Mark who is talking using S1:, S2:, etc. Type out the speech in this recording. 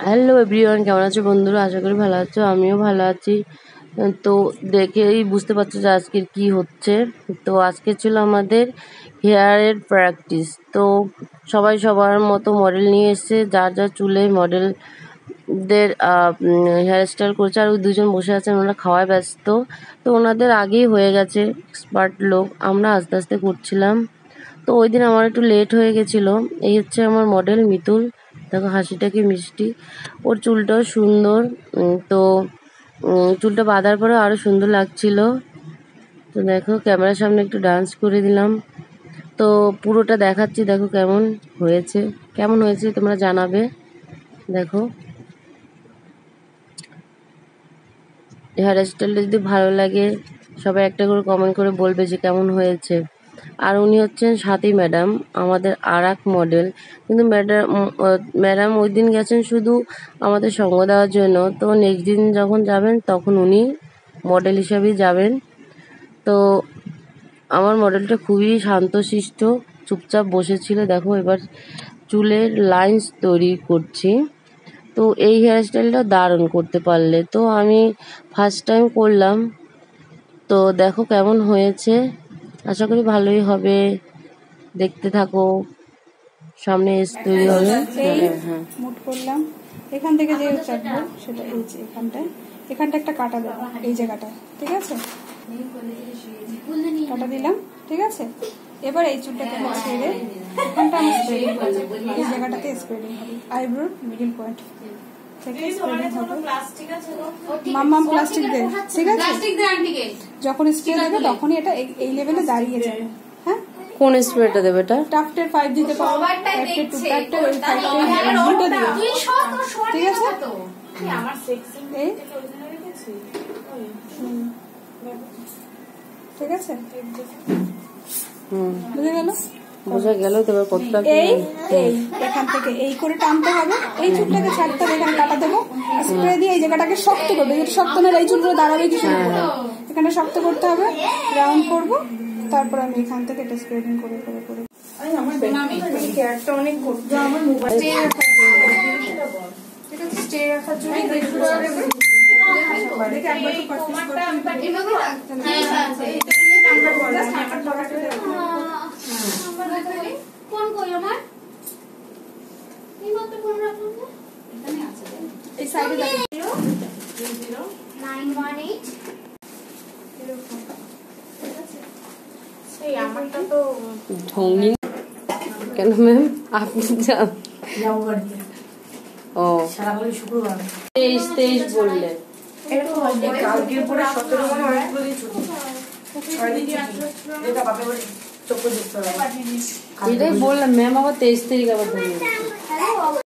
S1: Hello everyone, কেমন আছো বন্ধুরা? আশা করি ভালো আছো, আমিও ভালো আছি। তো দেখেই বুঝতে পারছো যে আজকের কি হচ্ছে। তো আজকে ছিল আমাদের হেয়ারের প্র্যাকটিস। তো সবাই সবার মতো মডেল নিয়ে এসছে, যার যার চুলে মডেলদের হেয়ার স্টাইল করছে। আর ওই দুজন বসে আছেন, ওনারা খাওয়ায় ব্যস্ত। তো ওনাদের আগেই হয়ে গেছে, এক্সপার্ট লোক, আমরা আস্তে আস্তে করছিলাম। তো ওই দিন আমার একটু লেট হয়ে গেছিলো। এই হচ্ছে আমার মডেল মিতুল, দেখো হাসিটা কি মিষ্টি, ওর চুলটাও সুন্দর। তো চুলটা বাঁধার পরে আরও সুন্দর লাগছিল। তো দেখো ক্যামেরার সামনে একটু ডান্স করে দিলাম। তো পুরোটা দেখাচ্ছি, দেখো কেমন হয়েছে তোমরা জানাবে। দেখো হেয়ার স্টাইলটা যদি ভালো লাগে সবাই একটা করে কমেন্ট করে বলবে যে কেমন হয়েছে। আর উনি হচ্ছেন সাথী ম্যাডাম, আমাদের আর এক মডেল। কিন্তু ম্যাডাম ওই দিন গেছেন শুধু আমাদের সঙ্গ দেওয়ার জন্য। তো নেক্সট দিন যখন যাবেন তখন উনি মডেল হিসাবেই যাবেন। তো আমার মডেলটা খুবই শান্তশিষ্ট, চুপচাপ বসেছিল। দেখো এবার চুলের লাইন্স তৈরি করছি। তো এই হেয়ার স্টাইলটা দারুণ করতে পারলে। তো আমি ফার্স্ট টাইম করলাম। তো দেখো কেমন হয়েছে, আশা করি ভালোই হবে। দেখতে থাকো, সামনে এস তৈরি হবে।
S2: হ্যাঁ মুট করলাম এখান থেকে যে চাটবো সেটা এই যে এখানটা একটা কাটা দেবো এই জায়গাটা, ঠিক আছে? কাটা দিলাম, ঠিক আছে? এবার এই চুলটাকে ছেড়ে এখানটা আমি স্প্রেডিং করবো, এই জায়গাটাতে স্প্রেডিং হবে, আইব্রোর মিডিল পয়েন্ট থেকে স্প্রেডিং হবে। মাম্মাম প্লাস্টিক দে, ঠিক আছে? যখন স্প্রে দেবে তখনই এটা এই লেভেলে দাঁড়িয়ে যাবে। হ্যাঁ,
S1: কোন স্প্রেটা দেবে? এটা
S2: টাফটের 5 দিতে পারো, টাফটের 2 টাফটের ওই 5 দুটো দিও, ঠিক আছে? আমার সেক্সিং ঠিক আছে,
S1: বুঝে গেল। তো কতটা
S2: এই এখান থেকে এই করে টানতে হবে, এই চুলটাকে ছাড়তে হবে, এখানে কাটা দেবো, স্প্রে দিয়ে এই জায়গাটাকে শক্ত করবে। যদি শক্ত না এই চুলগুলো দাঁড়াবে কি শুরু করবে, এখানে শক্ত করতে হবে, রাউন্ড করবো, তারপর আমি এখান থেকে এটা স্প্রেডিং করে করে করে আমার কেয়ারটা অনেক করতে আমার মোবাইল স্টে রাখার জন্য
S1: ঢঙ্গি কেন ম্যাম? আপনি যান। ও 23 বললেন, এটাই বললাম ম্যাম, আবার 23 তারিখ আবার ধরে